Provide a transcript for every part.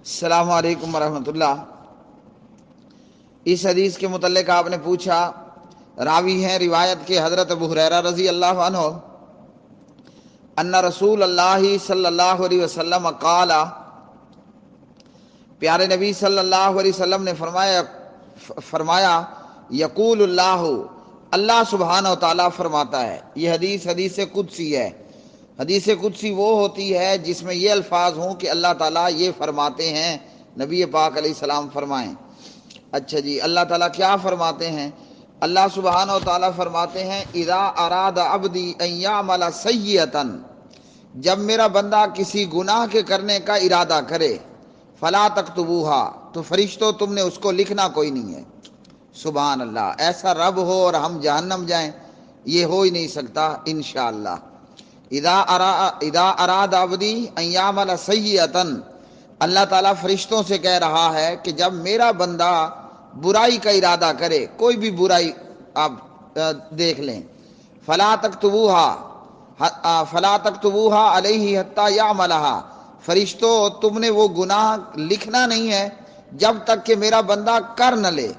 السلام علیکم ورحمۃ اللہ۔ اس حدیث کے متعلق آپ نے پوچھا، راوی ہیں روایت کے حضرت ابو ہریرہ رضی اللہ عنہ ان رسول اللہ صلی اللہ علیہ وسلم قال، پیارے نبی صلی اللہ علیہ وسلم نے فرمایا یقول اللہ، اللہ سبحانہ و تعالیٰ فرماتا ہے۔ یہ حدیث قدسی ہے۔ حدیث قدسی وہ ہوتی ہے جس میں یہ الفاظ ہوں کہ اللہ تعالیٰ یہ فرماتے ہیں، نبی پاک علیہ السلام فرمائیں۔ اچھا جی، اللہ تعالیٰ کیا فرماتے ہیں؟ اللہ سبحانہ و تعالیٰ فرماتے ہیں اذا اراد عبدی ان یعمل سیئۃ، جب میرا بندہ کسی گناہ کے کرنے کا ارادہ کرے، فلا تکتبوہا، تو فرشتوں تم نے اس کو لکھنا کوئی نہیں ہے۔ سبحان اللہ، ایسا رب ہو اور ہم جہنم جائیں، یہ ہو ہی نہیں سکتا انشاءاللہ۔ اذا اراد عبدی ان یعمل سیئۃ، اللہ تعالیٰ فرشتوں سے کہہ رہا ہے کہ جب میرا بندہ برائی کا ارادہ کرے، کوئی بھی برائی آپ دیکھ لیں، فلا تکتبوہا علیہ حتی یعملہا، فرشتوں تم نے وہ گناہ لکھنا نہیں ہے جب تک کہ میرا بندہ کر نہ لے۔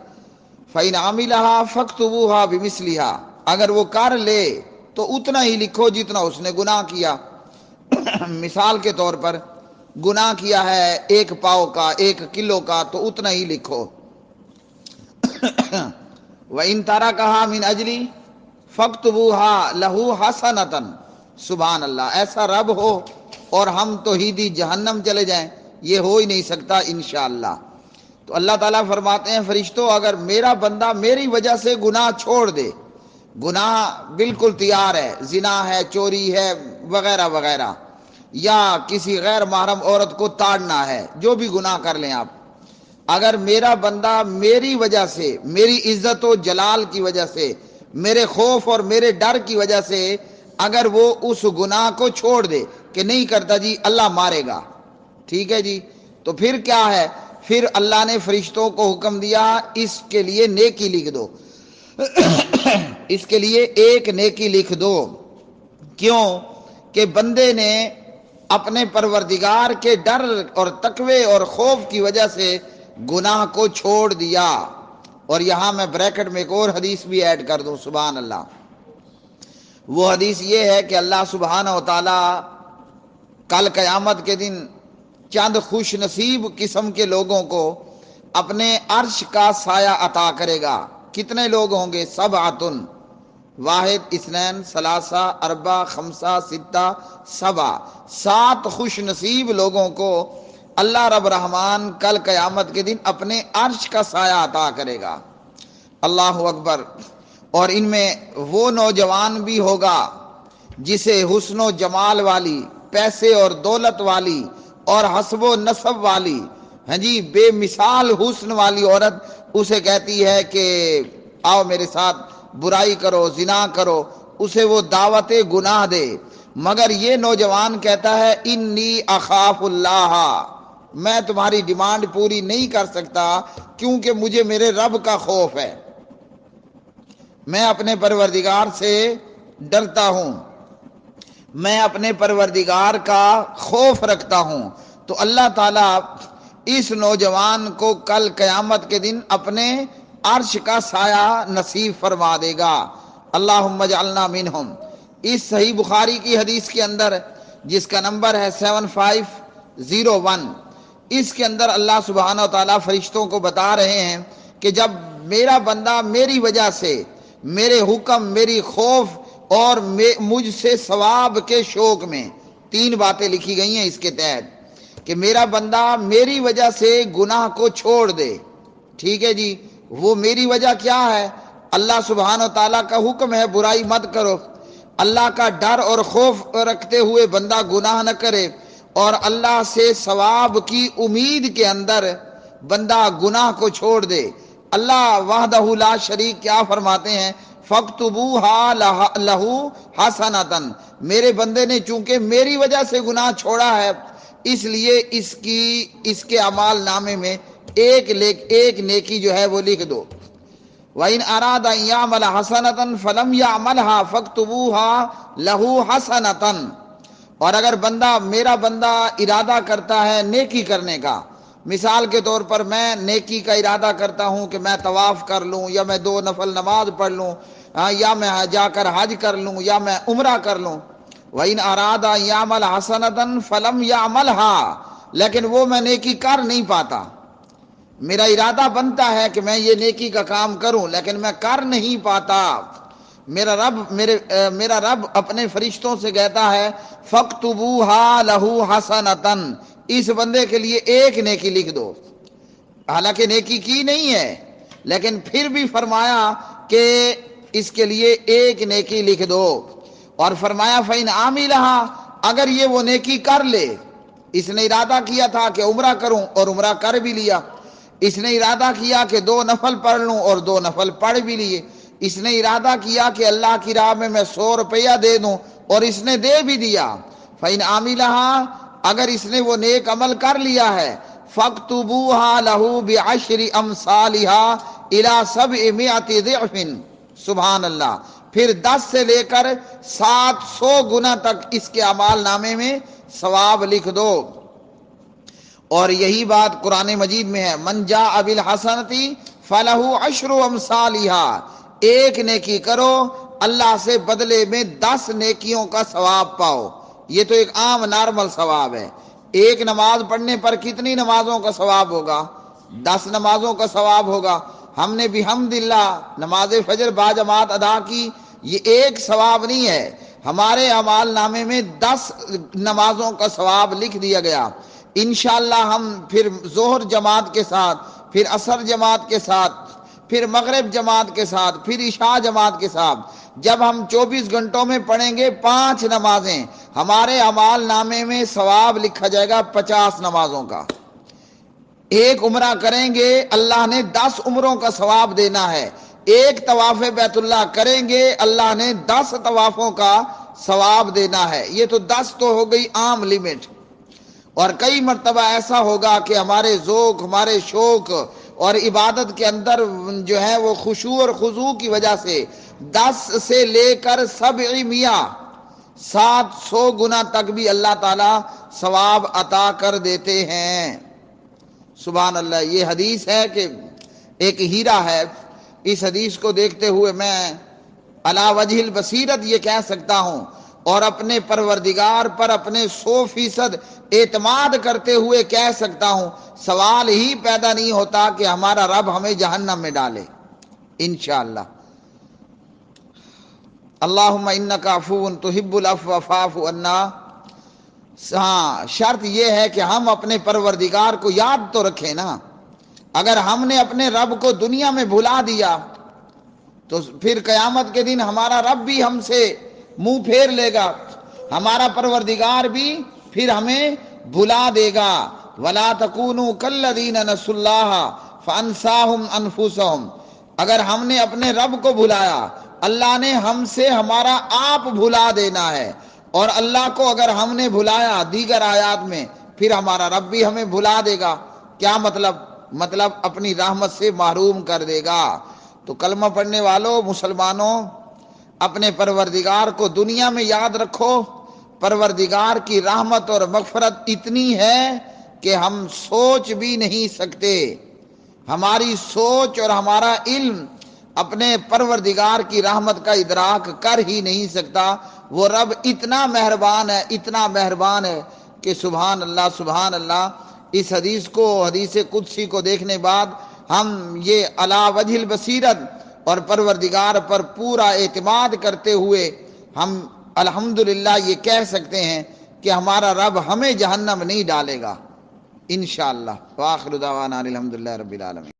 فَإِنْ عَمِلَهَا فَاكْتُبُوهَا بِمِثْلِهَا، اگر وہ کر لے تو اتنا ہی لکھو جتنا اس نے گناہ کیا۔ مثال کے طور پر گناہ کیا ہے 1 پاؤ کا، 1 کلو کا، تو اتنا ہی لکھو۔ وَإِنْ تَرَكَهَا مِنْ أَجْلِي فَاكْتُبُوهَا لَهُ حَسَنَةً۔ سبحان اللہ، ایسا رب ہو اور ہم توحیدی جہنم چلے جائیں، یہ ہو ہی نہیں سکتا انشاءاللہ۔ تو اللہ تعالیٰ فرماتے ہیں فرشتوں اگر میرا بندہ میری وجہ سے گناہ چھوڑ دے، گناہ بالکل تیار ہے، زنا ہے، چوری ہے، وغیرہ وغیرہ، یا کسی غیر محرم عورت کو تاڑنا ہے، جو بھی گناہ کر لیں آپ، اگر میرا بندہ میری وجہ سے، میری عزت و جلال کی وجہ سے، میرے خوف اور میرے ڈر کی وجہ سے اگر وہ اس گناہ کو چھوڑ دے کہ نہیں کرتا جی اللہ مارے گا، ٹھیک ہے جی، تو پھر کیا ہے؟ پھر اللہ نے فرشتوں کو حکم دیا اس کے لیے نیکی لکھ دو، اس کے لیے 1 نیکی لکھ دو۔ کیوں؟ کہ بندے نے اپنے پروردگار کے ڈر اور تقوی اور خوف کی وجہ سے گناہ کو چھوڑ دیا۔ اور یہاں میں بریکٹ میں ایک اور حدیث بھی ایڈ کر دوں، سبحان اللہ۔ وہ حدیث یہ ہے کہ اللہ سبحانہ و تعالی کل قیامت کے دن چند خوش نصیب قسم کے لوگوں کو اپنے عرش کا سایہ عطا کرے گا۔ کتنے لوگ ہوں گے؟ 7، 1، 2، 3، 4، 5، 6، 7 خوش نصیب لوگوں کو اللہ رب رحمان کل قیامت کے دن اپنے عرش کا سایہ عطا کرے گا۔ اللہ اکبر۔ اور ان میں وہ نوجوان بھی ہوگا جسے حسن و جمال والی، پیسے اور دولت والی اور حسب و نسب والی، ہاں جی، بے مثال حسن والی عورت اسے کہتی ہے کہ آؤ میرے ساتھ برائی کرو، زنا کرو، اسے وہ دعوت گناہ دے، مگر یہ نوجوان کہتا ہے انی اخاف اللہ، میں تمہاری ڈیمانڈ پوری نہیں کر سکتا کیونکہ مجھے میرے رب کا خوف ہے، میں اپنے پروردگار سے ڈرتا ہوں، میں اپنے پروردگار کا خوف رکھتا ہوں۔ تو اللہ تعالیٰ اس نوجوان کو کل قیامت کے دن اپنے عرش کا سایہ نصیب فرما دے گا۔ اللہم اجعلنا منہم۔ اس صحیح بخاری کی حدیث کے اندر جس کا نمبر ہے 7501، اس کے اندر اللہ سبحانہ و تعالیٰ فرشتوں کو بتا رہے ہیں کہ جب میرا بندہ میری وجہ سے، میرے حکم، میری خوف اور مجھ سے ثواب کے شوق میں 3 باتیں لکھی گئی ہیں اس کے تحت، کہ میرا بندہ میری وجہ سے گناہ کو چھوڑ دے، ٹھیک ہے جی، وہ میری وجہ کیا ہے؟ اللہ سبحانہ و تعالیٰ کا حکم ہے برائی مت کرو، اللہ کا ڈر اور خوف رکھتے ہوئے بندہ گناہ نہ کرے، اور اللہ سے ثواب کی امید کے اندر بندہ گناہ کو چھوڑ دے۔ اللہ وحدہ لا شریک کیا فرماتے ہیں؟ فَاكْتُبُوهَا لَهُ حَسَنَةً، میرے بندے نے چونکہ میری وجہ سے گناہ چھوڑا ہے اس لیے اس کے اعمال نامے میں 1 نیکی جو ہے وہ لکھ دو۔ وَإِنْ أَرَادَ أَنْ يَعْمَلَ حَسَنَةً فَلَمْ يَعْمَلْهَا فَاكْتُبُوهَا لَهُ حَسَنَةً، اور اگر میرا بندہ ارادہ کرتا ہے نیکی کرنے کا مثال کے طور پر میں نیکی کا ارادہ کرتا ہوں کہ میں طواف کر لوں، یا میں 2 نفل نماز پڑھ لوں، یا میں جا کر حج کر لوں، یا میں عمرہ کر لوں. وَإِنْ أَرَادَ يَعْمَلْ حَسَنَةً فَلَمْ يَعْمَلْهَا، لیکن وہ میں نیکی کر نہیں پاتا. میرا ارادہ بنتا ہے کہ میں یہ نیکی کا کام کروں، لیکن میں کر نہیں پاتا. میرا رب اپنے فرشتوں سے کہتا ہے فَاكْتُبُوهَا لَهُ حَسَنَةً، اس بندے کے لیے ایک نیکی لکھ دو. حالانکہ نیکی کی نہیں ہے، لیکن پھر بھی فرمایا کہ اس کے لیے ایک نیکی لکھ دو. اور فرمایا فَإِنْ عَمِلَهَا، اگر یہ وہ نیکی کر لے، اس نے ارادہ کیا تھا کہ عمرہ کروں اور عمرہ کر بھی لیا، اس نے ارادہ کیا کہ 2 نفل پڑھ لوں اور 2 نفل پڑھ بھی لیے، اس نے ارادہ کیا کہ اللہ کی راہ میں 100 روپیہ دے دوں اور اس نے دے بھی دیا. فَإِنْ عَمِلَهَا، اگر اس نے وہ نیک عمل کر لیا ہے، فَاكْتُبُوهَا لَهُ بِعَشْرِ أَمْثَالِهَا إِلَى 700 ضِعْفٍ. سبحان اللہ. پھر 10 سے لے کر 700 گنا تک اس کے اعمال نامے میں ثواب لکھ دو. اور یہی بات قرآن مجید میں ہے من جاء بالحسنۃ فلہ 10 امثالها، ایک نیکی کرو اللہ سے بدلے میں 10 نیکیوں کا ثواب پاؤ. یہ تو ایک عام نارمل ثواب ہے. ایک نماز پڑھنے پر کتنی نمازوں کا ثواب ہوگا؟ 10 نمازوں کا ثواب ہوگا. ہم نے بحمدللہ نماز فجر باجماعت ادا کی، یہ ایک ثواب نہیں ہے، ہمارے اعمال نامے میں 10 نمازوں کا ثواب لکھ دیا گیا. انشاءاللہ ہم پھر ظہر جماعت کے ساتھ، پھر عصر جماعت کے ساتھ، پھر مغرب جماعت کے ساتھ، پھر عشاء جماعت کے ساتھ، جب ہم 24 گھنٹوں میں پڑھیں گے 5 نمازیں، ہمارے اعمال نامے میں ثواب لکھا جائے گا 50 نمازوں کا. ایک عمرہ کریں گے اللہ نے 10 عمروں کا ثواب دینا ہے. ایک طواف بیت اللہ کریں گے اللہ نے 10 طوافوں کا ثواب دینا ہے. یہ تو 10 تو ہو گئی عام لیمٹ، اور کئی مرتبہ ایسا ہوگا کہ ہمارے ذوق، ہمارے شوق اور عبادت کے اندر جو ہے وہ خشوع اور خضوع کی وجہ سے 10 سے لے کر 700 گنا تک بھی اللہ تعالی ثواب عطا کر دیتے ہیں. سبحان اللہ. یہ حدیث ہے کہ ایک ہیرا ہے. اس حدیث کو دیکھتے ہوئے میں علی وجہ البصیرت یہ کہہ سکتا ہوں اور اپنے پروردگار پر اپنے 100% اعتماد کرتے ہوئے کہہ سکتا ہوں سوال ہی پیدا نہیں ہوتا کہ ہمارا رب ہمیں جہنم میں ڈالے انشاءاللہ. اللہم انک عفو تحب العفو فاعف عنا. ہاں، شرط یہ ہے کہ ہم اپنے پروردگار کو یاد تو رکھیں نا. اگر ہم نے اپنے رب کو دنیا میں بھلا دیا تو پھر قیامت کے دن ہمارا رب بھی ہم سے منہ پھیر لے گا، ہمارا پروردگار بھی پھر ہمیں بھلا دے گا. وَلَا تَكُونُوا كَالَّذِينَ نَسُوا اللَّهَ فَأَنسَاهُمْ أَنفُسَهُمْ. اگر ہم نے اپنے رب کو بھلایا، اللہ نے ہم سے ہمارا آپ بھلا دینا ہے. اور اللہ کو اگر ہم نے بھلایا دیگر آیات میں، پھر ہمارا رب بھی ہمیں بھلا دے گا. کیا مطلب اپنی رحمت سے محروم کر دے گا. تو کلمہ پڑھنے والوں مسلمانوں، اپنے پروردگار کو دنیا میں یاد رکھو. پروردگار کی رحمت اور مغفرت اتنی ہے کہ ہم سوچ بھی نہیں سکتے. ہماری سوچ اور ہمارا علم اپنے پروردگار کی رحمت کا ادراک کر ہی نہیں سکتا. وہ رب اتنا مہربان ہے، اتنا مہربان ہے کہ سبحان اللہ سبحان اللہ. اس حدیث کو، حدیث قدسی کو دیکھنے بعد ہم یہ علی وجہ البصیرت اور پروردگار پر پورا اعتماد کرتے ہوئے ہم الحمدللہ یہ کہہ سکتے ہیں کہ ہمارا رب ہمیں جہنم نہیں ڈالے گا انشاءاللہ. وآخر دعوانا الحمدللہ رب العالمین.